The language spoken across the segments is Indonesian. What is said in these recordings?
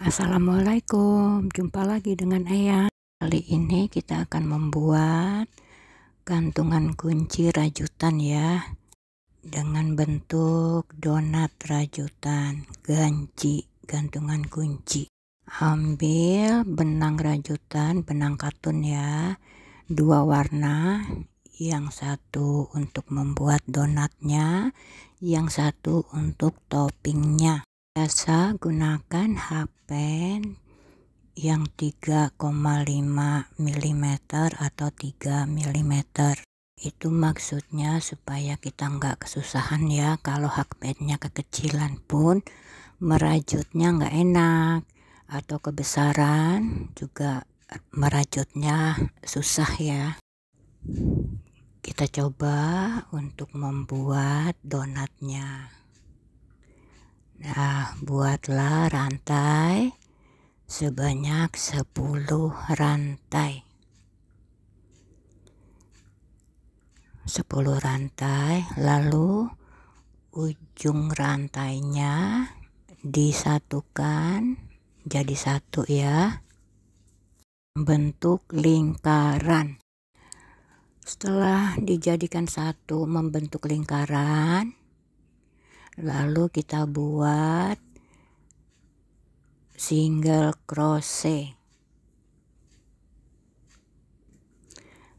Assalamualaikum, jumpa lagi dengan Eyang. Kali ini kita akan membuat gantungan kunci rajutan ya, dengan bentuk donat rajutan, ganci, gantungan kunci. Ambil benang rajutan, benang katun ya, 2 warna, yang satu untuk membuat donatnya, yang satu untuk toppingnya. Biasa gunakan hakpen yang 3,5 mm atau 3 mm. Itu maksudnya supaya kita nggak kesusahan ya. Kalau hakpennya kekecilan pun merajutnya nggak enak, atau kebesaran juga merajutnya susah ya. Kita coba untuk membuat donatnya. Nah, buatlah rantai sebanyak 10 rantai. 10 rantai, lalu ujung rantainya disatukan jadi satu ya, bentuk lingkaran. Setelah dijadikan satu membentuk lingkaran, lalu kita buat single crochet.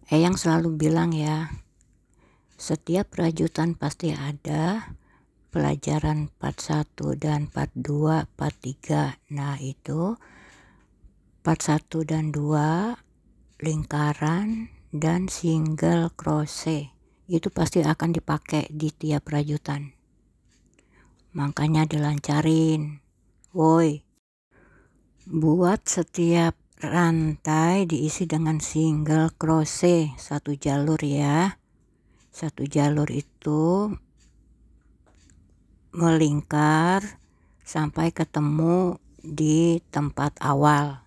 Eyang selalu bilang ya, setiap rajutan pasti ada pelajaran part 1 dan part 2, part 3. Nah, itu part 1 dan 2 lingkaran dan single crochet itu pasti akan dipakai di tiap rajutan. Makanya dilancarin. Woi, buat setiap rantai diisi dengan single crochet, satu jalur ya. Satu jalur itu melingkar sampai ketemu di tempat awal.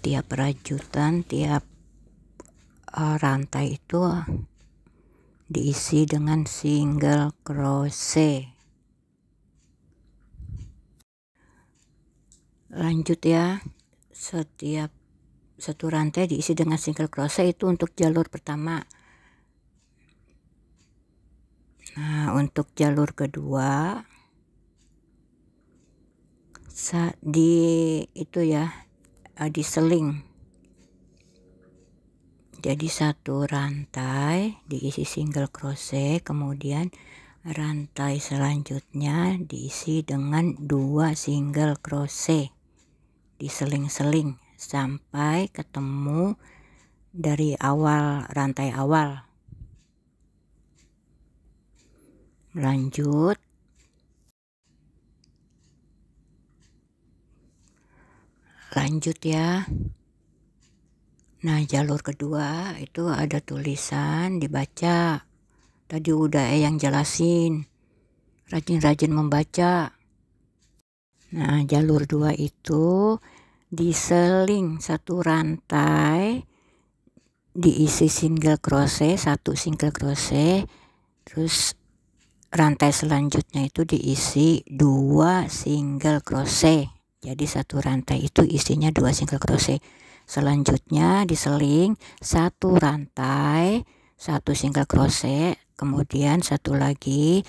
Tiap rajutan, tiap rantai itu diisi dengan single crochet. Lanjut ya, setiap satu rantai diisi dengan single crochet itu untuk jalur pertama. Nah, untuk jalur kedua itu ya, diseling. Jadi satu rantai diisi single crochet, kemudian rantai selanjutnya diisi dengan 2 single crochet, diseling-seling sampai ketemu dari awal rantai awal. Lanjut, ya. Nah, jalur kedua itu ada tulisan, dibaca. Tadi udah Eyang jelasin, rajin-rajin membaca. Nah, jalur 2 itu diseling satu rantai, diisi single crochet, satu single crochet, terus rantai selanjutnya itu diisi 2 single crochet. Jadi satu rantai itu isinya 2 single crochet. Selanjutnya diseling satu rantai, satu single crochet, kemudian satu lagi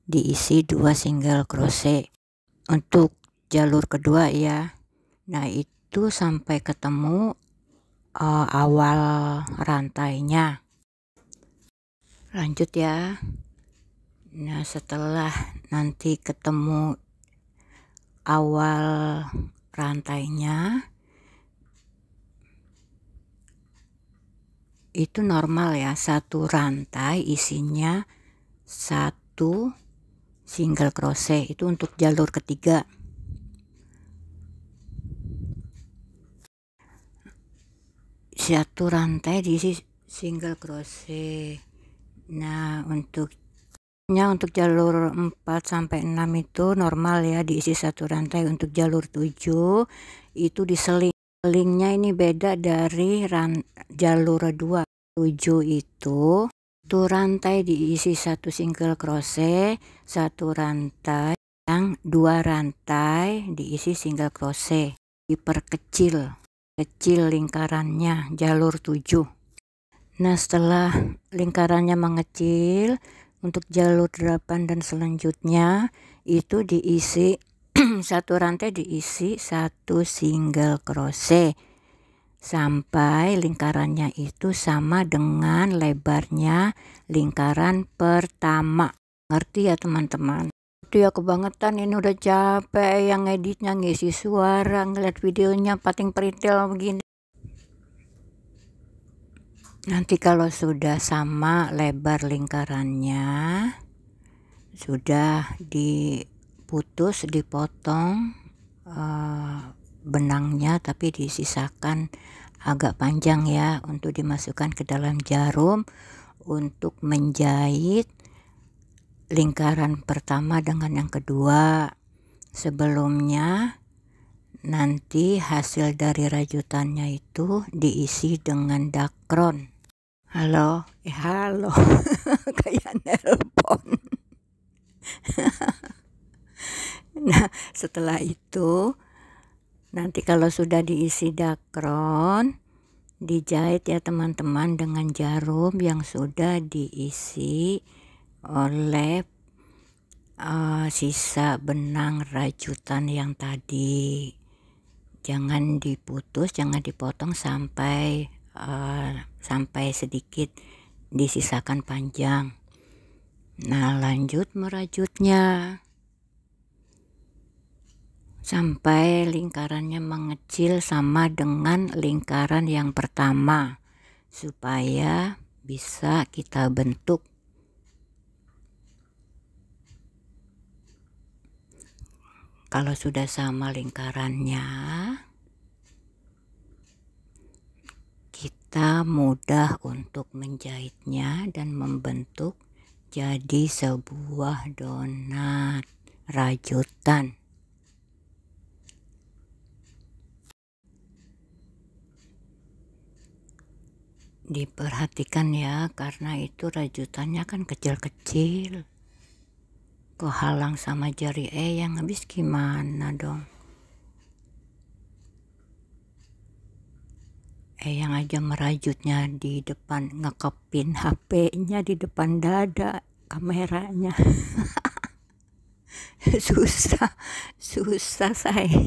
diisi 2 single crochet untuk jalur kedua ya. Nah, itu sampai ketemu awal rantainya. Lanjut ya. Nah, setelah nanti ketemu awal rantainya, itu normal ya, satu rantai isinya satu single crochet. Itu untuk jalur ketiga. Satu rantai diisi single crochet. Nah, untuk jalur 4 sampai 6 itu normal ya, diisi satu rantai. Untuk jalur 7 itu diseling. Selingnya ini beda dari jalur 2. 7 itu rantai diisi satu single crochet, satu rantai yang 2 rantai diisi single crochet, diperkecil lingkarannya jalur 7. Nah, setelah lingkarannya mengecil, untuk jalur 8 dan selanjutnya itu diisi satu rantai diisi 1 single crochet sampai lingkarannya itu sama dengan lebarnya lingkaran pertama. Ngerti ya teman-teman? Itu ya kebangetan, ini udah capek yang editnya, ngisi suara, ngeliat videonya pating peritel begini. Nanti kalau sudah sama lebar lingkarannya, sudah diputus, dipotong benangnya, tapi disisakan agak panjang ya untuk dimasukkan ke dalam jarum untuk menjahit lingkaran pertama dengan yang kedua. Sebelumnya nanti hasil dari rajutannya itu diisi dengan dakron. Halo, halo, kayak nelpon. Nah, setelah itu nanti kalau sudah diisi dakron, dijahit ya teman-teman dengan jarum yang sudah diisi oleh sisa benang rajutan yang tadi. Jangan diputus, jangan dipotong sampai sedikit disisakan panjang. Nah, lanjut merajutnya sampai lingkarannya mengecil sama dengan lingkaran yang pertama supaya bisa kita bentuk. Kalau sudah sama lingkarannya, kita mudah untuk menjahitnya dan membentuk jadi sebuah donat rajutan. Diperhatikan ya, karena itu rajutannya kan kecil-kecil, kehalang sama jari yang habis gimana dong. Yang aja merajutnya di depan, ngekepin HP-nya di depan dada kameranya. susah saya.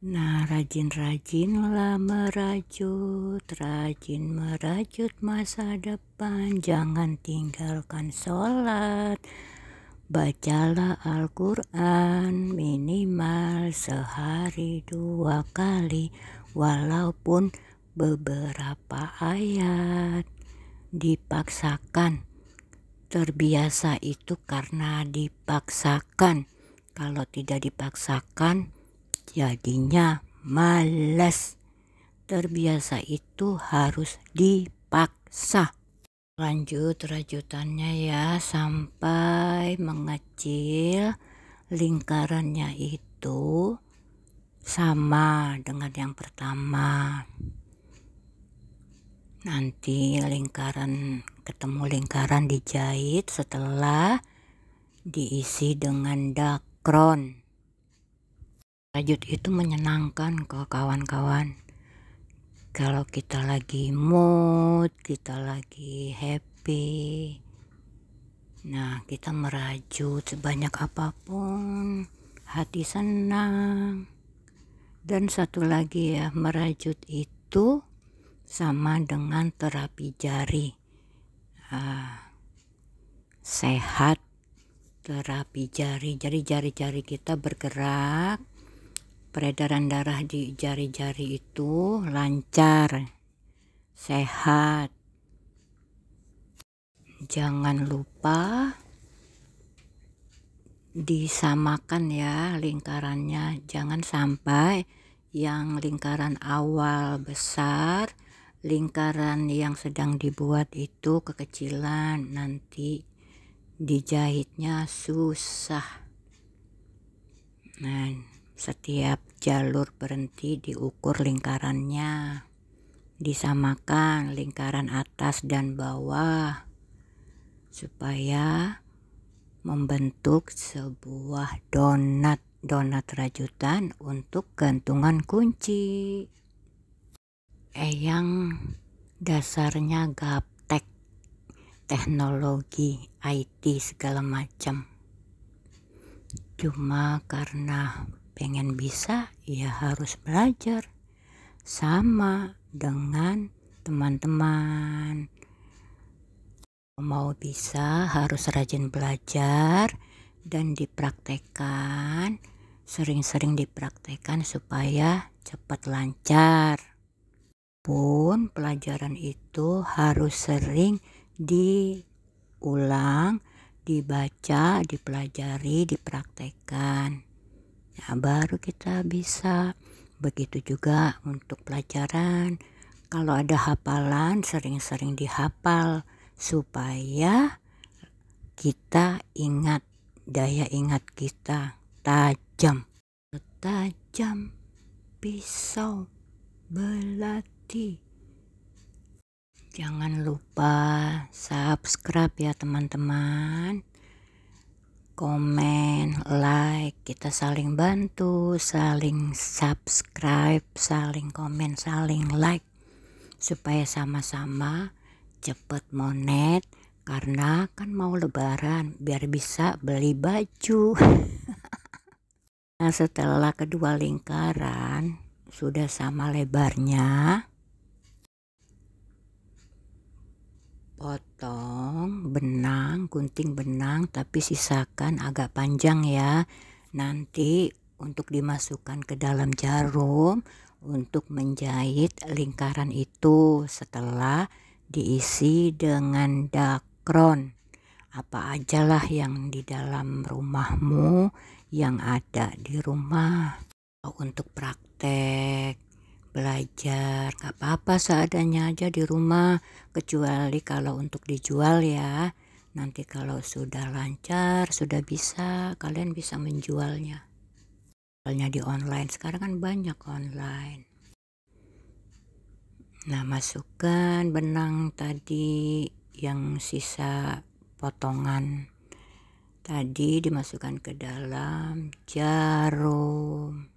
Nah, rajin-rajinlah merajut, rajin merajut masa depan, jangan tinggalkan sholat. Bacalah Al-Quran minimal sehari 2 kali, walaupun beberapa ayat. Dipaksakan, terbiasa itu karena dipaksakan. Kalau tidak dipaksakan jadinya malas. Terbiasa itu harus dipaksa. Lanjut rajutannya ya sampai mengecil lingkarannya itu sama dengan yang pertama. Nanti ketemu lingkaran dijahit setelah diisi dengan dakron. Rajut itu menyenangkan kok kawan-kawan. Kalau kita lagi mood, kita lagi happy, nah kita merajut sebanyak apapun, hati senang. Dan satu lagi ya, merajut itu sama dengan terapi jari. Sehat terapi jari, jadi jari-jari kita bergerak, peredaran darah di jari-jari itu lancar, sehat. Jangan lupa disamakan ya lingkarannya, jangan sampai yang lingkaran awal besar, lingkaran yang sedang dibuat itu kekecilan, nanti dijahitnya susah. Nah, setiap jalur berhenti diukur lingkarannya, disamakan lingkaran atas dan bawah supaya membentuk sebuah donat rajutan untuk gantungan kunci. Yang dasarnya gaptek, teknologi, IT segala macam. Cuma karena pengen bisa ya harus belajar. Sama dengan teman-teman. Mau bisa harus rajin belajar dan dipraktekkan, sering-sering dipraktekkan supaya cepat lancar. Pun pelajaran itu harus sering diulang, dibaca, dipelajari, dipraktekkan. Nah, baru kita bisa. Begitu juga untuk pelajaran. Kalau ada hafalan, sering-sering dihafal supaya kita ingat, daya ingat kita tajam. Tajam pisau belati. Jangan lupa subscribe ya teman-teman. Komen, like, kita saling bantu, saling subscribe, saling komen, saling like, supaya sama-sama cepet monet, karena kan mau lebaran biar bisa beli baju. Nah, setelah kedua lingkaran sudah sama lebarnya, potong benang, gunting benang, tapi sisakan agak panjang ya. Nanti untuk dimasukkan ke dalam jarum untuk menjahit lingkaran itu setelah diisi dengan dakron. Apa ajalah yang di dalam rumahmu, yang ada di rumah. Untuk praktek belajar gak apa-apa, seadanya aja di rumah, kecuali kalau untuk dijual ya. Nanti kalau sudah lancar, sudah bisa, kalian bisa menjualnya. Jualnya di online, sekarang kan banyak online. Nah, masukkan benang tadi yang sisa potongan tadi, dimasukkan ke dalam jarum.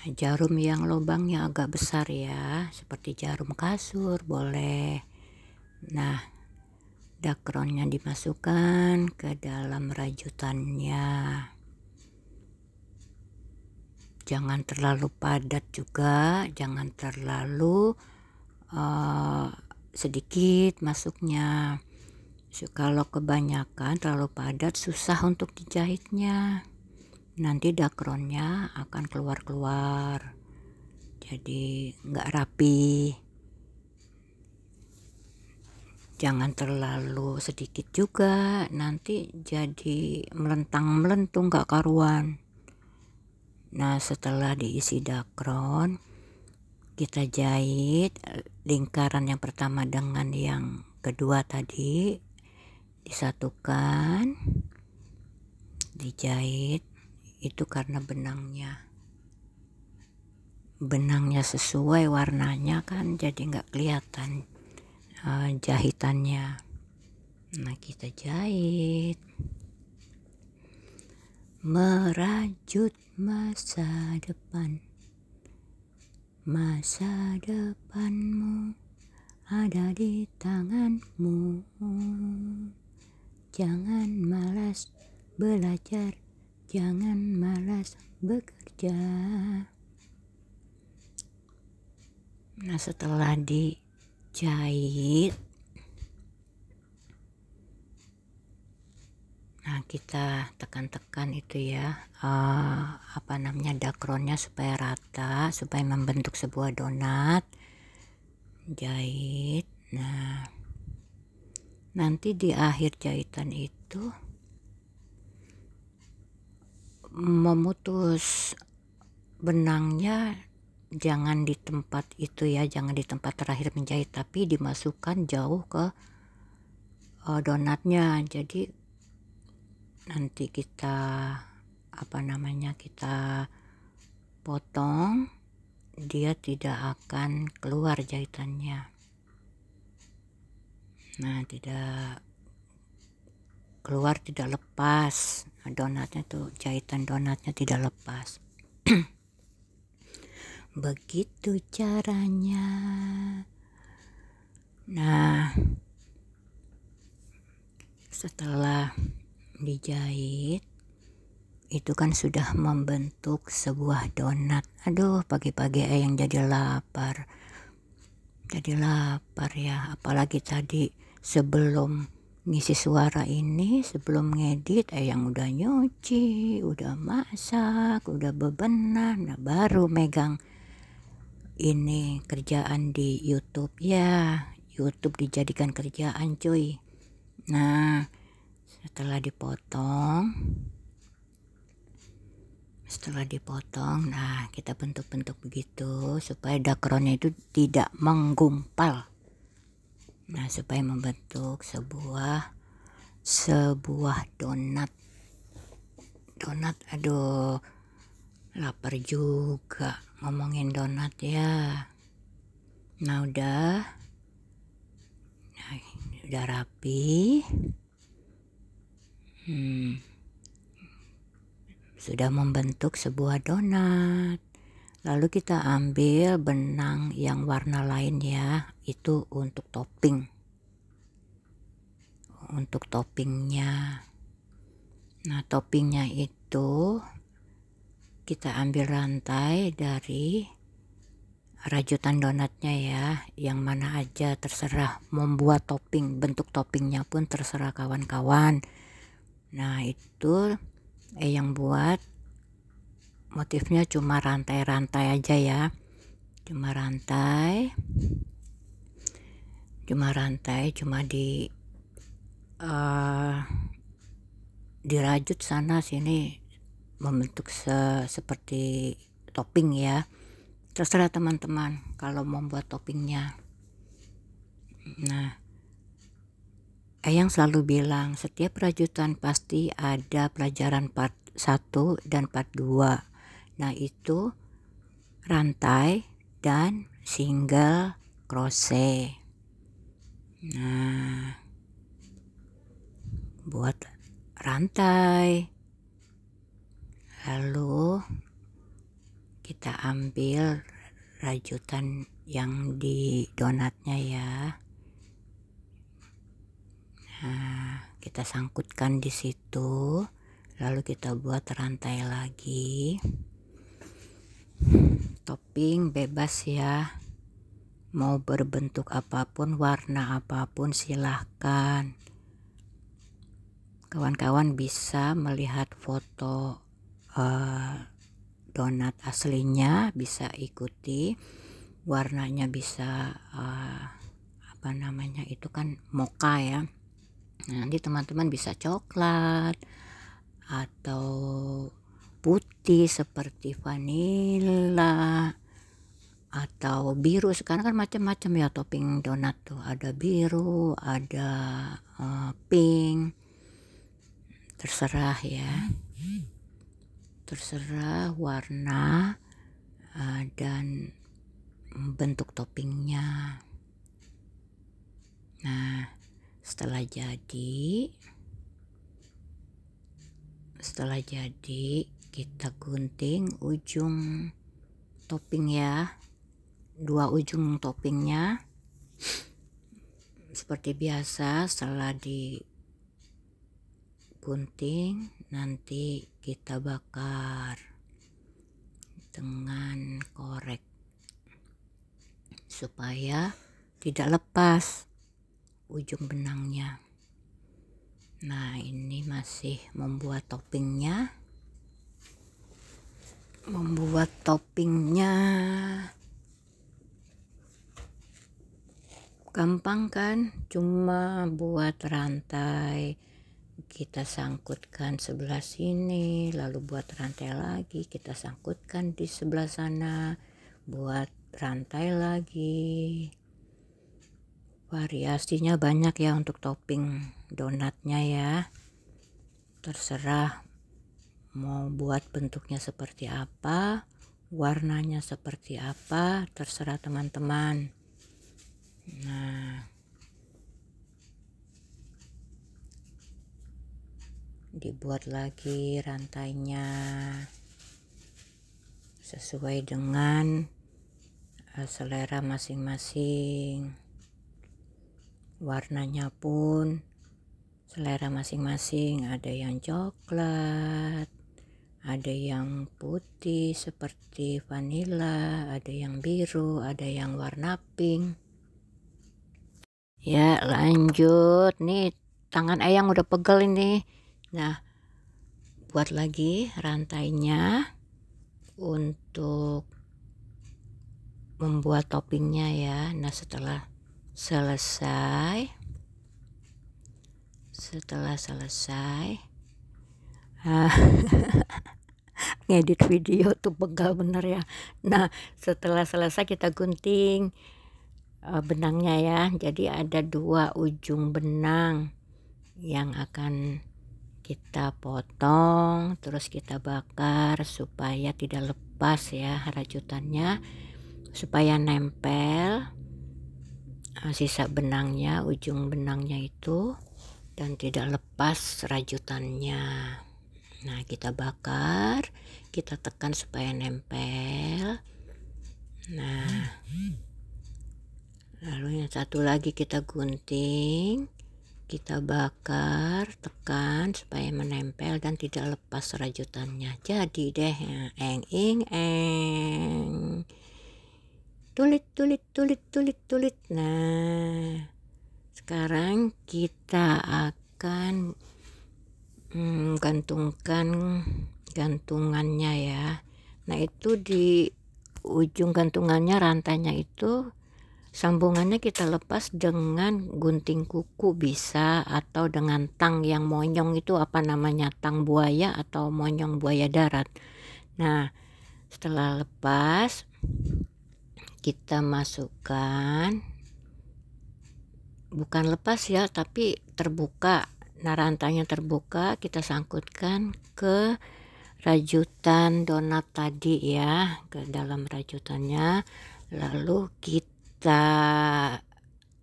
Jarum yang lubangnya agak besar ya, seperti jarum kasur boleh. Nah, dakronnya dimasukkan ke dalam rajutannya. Jangan terlalu padat juga, jangan terlalu sedikit masuknya. Kalau kebanyakan terlalu padat susah untuk dijahitnya. Nanti dakronnya akan keluar-keluar, jadi nggak rapi. Jangan terlalu sedikit juga, nanti jadi melentang-melentung nggak karuan. Nah, setelah diisi dakron, kita jahit lingkaran yang pertama dengan yang kedua tadi, disatukan, dijahit. Itu karena benangnya sesuai warnanya kan, jadi nggak kelihatan jahitannya. Nah, kita jahit. Merajut masa depan, masa depanmu ada di tanganmu. Jangan malas belajar, jangan malas bekerja. Nah, setelah dijahit, nah kita tekan-tekan itu ya, dakronnya supaya rata, supaya membentuk sebuah donat. Jahit. Nah, nanti di akhir jahitan itu memutus benangnya jangan di tempat itu ya, jangan di tempat terakhir menjahit, tapi dimasukkan jauh ke donatnya. Jadi nanti kita kita potong, dia tidak akan keluar jahitannya. Nah, tidak keluar tidak lepas. Nah, donatnya tuh, jahitan donatnya tidak lepas. Begitu caranya. Nah, setelah dijahit itu kan sudah membentuk sebuah donat. Aduh, pagi-pagi yang jadi lapar. Jadi lapar ya, apalagi tadi sebelum ngisi suara ini, sebelum ngedit, yang udah nyuci, udah masak, udah bebenah, nah baru megang ini kerjaan di YouTube ya. YouTube dijadikan kerjaan cuy. Nah, setelah dipotong, nah kita bentuk-bentuk begitu supaya dakronnya itu tidak menggumpal. Nah, supaya membentuk sebuah donat. Aduh, lapar juga ngomongin donat ya. Nah, udah rapi. Sudah membentuk sebuah donat. Lalu kita ambil benang yang warna lain ya, itu untuk topping. Untuk toppingnya. Nah, toppingnya itu kita ambil rantai dari rajutan donatnya ya, yang mana aja terserah, membuat topping, bentuk toppingnya pun terserah kawan-kawan. Nah, itu yang buat motifnya cuma rantai-rantai aja ya, cuma dirajut sana sini membentuk seperti topping ya. Terserah teman-teman kalau membuat toppingnya. Nah, Eyang selalu bilang setiap rajutan pasti ada pelajaran part 1 dan part 2. Nah, itu rantai dan single crochet. Nah, buat rantai, lalu kita ambil rajutan yang di donatnya ya. Nah, kita sangkutkan di situ, lalu kita buat rantai lagi. Topping bebas ya, mau berbentuk apapun, warna apapun silahkan. Kawan-kawan bisa melihat foto donat aslinya, bisa ikuti warnanya, bisa apa namanya itu kan mocha ya. Nanti teman-teman bisa coklat atau putih seperti vanila atau biru. Sekarang kan macam-macam ya topping donat tuh, ada biru, ada pink, terserah ya, terserah warna dan bentuk toppingnya. Nah, setelah jadi kita gunting ujung topping ya, 2 ujung toppingnya seperti biasa. Setelah digunting nanti kita bakar dengan korek supaya tidak lepas ujung benangnya. Nah, ini masih membuat toppingnya. Gampang kan, cuma buat rantai, kita sangkutkan sebelah sini, lalu buat rantai lagi, kita sangkutkan di sebelah sana, buat rantai lagi. Variasinya banyak ya untuk topping donatnya ya, terserah mau buat bentuknya seperti apa, warnanya seperti apa, terserah teman-teman. Nah, dibuat lagi rantainya sesuai dengan selera masing-masing. Warnanya pun selera masing-masing, ada yang coklat, ada yang putih seperti vanila, ada yang biru, ada yang warna pink. Ya, lanjut nih, tangan Eyang udah pegel ini. Nah, buat lagi rantainya untuk membuat toppingnya ya. Nah, setelah selesai ngedit video tuh pegal bener ya. Nah, setelah selesai kita gunting benangnya ya. Jadi ada 2 ujung benang yang akan kita potong, terus kita bakar supaya tidak lepas ya rajutannya, supaya nempel sisa benangnya, ujung benangnya itu, dan tidak lepas rajutannya. Nah, kita bakar, kita tekan supaya nempel. Nah, lalu yang satu lagi kita gunting, kita bakar, tekan supaya menempel dan tidak lepas rajutannya. Jadi deh, eng tulit. Nah, sekarang kita akan gantungkan gantungannya ya. Nah, itu di ujung gantungannya, rantainya itu sambungannya kita lepas dengan gunting kuku bisa, atau dengan tang yang monyong itu, apa namanya, tang buaya atau monyong buaya darat. Nah, setelah lepas kita masukkan, bukan lepas ya, tapi terbuka. Nah, rantainya terbuka, kita sangkutkan ke rajutan donat tadi ya, ke dalam rajutannya, lalu kita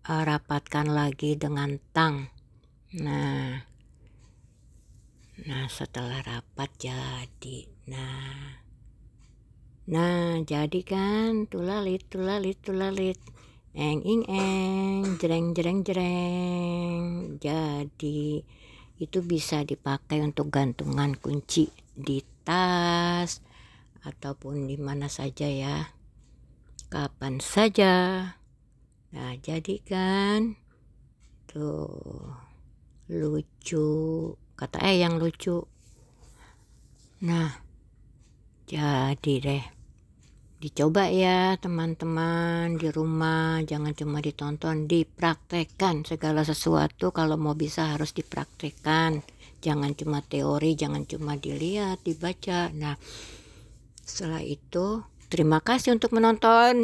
rapatkan lagi dengan tang. Nah, setelah rapat jadi. Nah, jadi kan tulalit, eng jreng. Jadi itu bisa dipakai untuk gantungan kunci di tas ataupun di mana saja ya, kapan saja. Nah, jadi kan tuh lucu, kata yang lucu. Nah, jadi deh, dicoba ya teman-teman di rumah, jangan cuma ditonton, dipraktekkan. Segala sesuatu kalau mau bisa harus dipraktekkan, jangan cuma teori, jangan cuma dilihat, dibaca. Nah, setelah itu terima kasih untuk menonton.